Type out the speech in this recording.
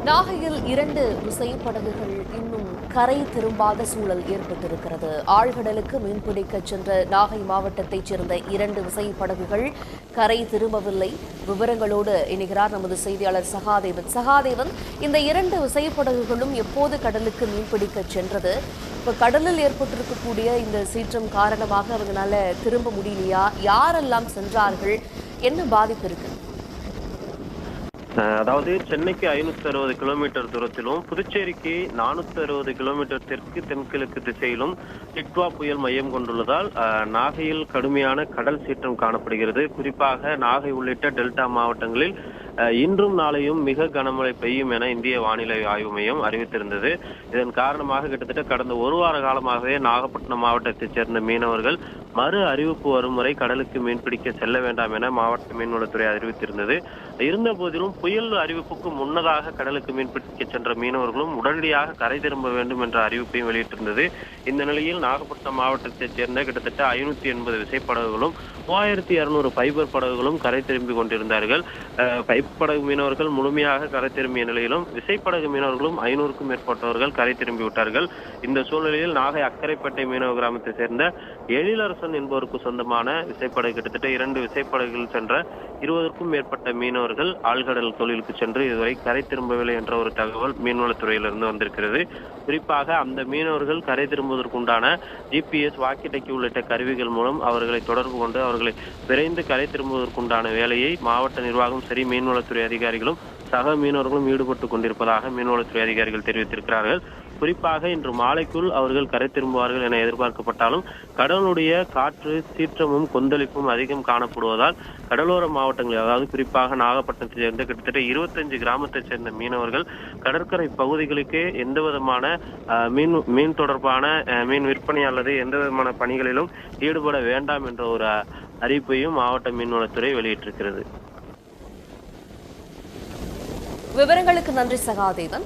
நாகையில் 2 விசைப்படகுகள் இன்னும் கரை திரும்பாத சூழல் ஏற்பட்டிருக்கிறது. ஆழ்கடலுக்கு மீன்பிடிக்க சென்ற நாகை மாவட்டத்தைச் சேர்ந்த 2 விசைப்படகுகள் கரை திரும்பவில்லை. விவரங்களோடு இணைகிறார் நமது செய்தியாளர் சகாதேவன். சகாதேவன், இந்த 2 விசைப்படகுகளும் எப்போது கடலுக்கு மீன்பிடிக்க சென்றது? இப்ப கடலில் ஏற்பட்டிருக்கக்கூடிய இந்த சீற்றம் காரணமாக அவங்களால திரும்ப முடியலையா? யாரெல்லாம் சென்றார்கள்? என்ன பாதிப்பு இருக்கு? அதாவது சென்னைக்கு 560 கிலோமீட்டர் தூரத்திலும் புதுச்சேரிக்கு 460 கிலோமீட்டர் தெற்கு தென்கிழக்கு திசையிலும் டிட்வா புயல் மையம் கொண்டுள்ளதால் நாகையில் கடுமையான கடல் சீற்றம் காணப்படுகிறது. குறிப்பாக நாகை உள்ளிட்ட டெல்டா மாவட்டங்களில் இன்றும் நாளையும் மிக கனமழை பெய்யும் என இந்திய வானிலை ஆய்வு மையம் அறிவித்திருந்தது. இதன் காரணமாக கிட்டத்தட்ட கடந்த ஒரு வார காலமாகவே நாகப்பட்டினம் மாவட்டத்தைச் சேர்ந்த மீனவர்கள் மறு அறிவிப்பு வரும் வரை கடலுக்கு மீன்பிடிக்க செல்ல வேண்டாம் என மாவட்ட மீன்வளத்துறை அறிவித்திருந்தது. இருந்த போதிலும் புயல் அறிவிப்புக்கு முன்னதாக கடலுக்கு மீன்பிடிக்க சென்ற மீனவர்களும் உடனடியாக கரை திரும்ப வேண்டும் என்ற அறிவிப்பையும் வெளியிட்டிருந்தது. இந்த நிலையில் நாகப்பட்டினம் மாவட்டத்தைச் சேர்ந்த கிட்டத்தட்ட 580 விசைப்படகுகளும் 3200 ஃபைபர் படகுகளும் கரை திரும்பி கொண்டிருந்தார்கள். பைப் படகு மீனவர்கள் முழுமையாக கரை திரும்பிய நிலையிலும் விசைப்படகு மீனவர்களும் 500க்கும் மேற்பட்டவர்கள் கரை திரும்பி விட்டார்கள். இந்த சூழ்நிலையில் நாகை அக்கரைப்பேட்டை மீனவ கிராமத்தை சேர்ந்த எழிலரசன் என்பவருக்கு சொந்தமான விசைப்படகு கிட்டத்தட்ட 2 விசைப்படகுகள் சென்ற 20க்கும் மேற்பட்ட மீனவர்கள் ஆழ்கடல் தொழிலுக்கு சென்று இதுவரை கரை திரும்பவில்லை என்ற ஒரு தகவல் மீன்வளத்துறையிலிருந்து வந்திருக்கிறது. குறிப்பாக அந்த மீனவர்கள் கரை திரும்புவதற்குண்டான GPS, வாக்கி-டக்கி உள்ளிட்ட கருவிகள் மூலம் அவர்களை தொடர்பு கொண்டு அவர்களை விரைந்து கரை திரும்புவதற்குண்டான வேலையை மாவட்ட நிர்வாகம் சரி மீன்வளத்துறை அதிகாரிகளும் சக மீனவர்களும் ஈடுபட்டு கொண்டிருப்பதாக மீன்வளத்துறை அதிகாரிகள் தெரிவித்திருக்கிறார்கள். குறிப்பாக இன்று மாலைக்குள் அவர்கள் கரை திரும்புவார்கள் என எதிர்பார்க்கப்பட்டாலும் கடலுடைய காற்று சீற்றமும் கொந்தளிப்பும் அதிகம் காணப்படுவதால் கடலோர மாவட்டங்களில், அதாவது குறிப்பாக நாகப்பட்டினத்தை சேர்ந்த கிட்டத்தட்ட 25 கிராமத்தைச் சேர்ந்த மீனவர்கள் கடற்கரை பகுதிகளுக்கு எந்த விதமான மீன் தொடர்பான மீன் விற்பனை அல்லது எந்த விதமான பணிகளிலும் ஈடுபட வேண்டாம் என்ற ஒரு அறிவிப்பையும் மாவட்ட மீன்வளத்துறை வெளியிட்டிருக்கிறது. விவரங்களுக்கு நன்றி சகாதேவன்.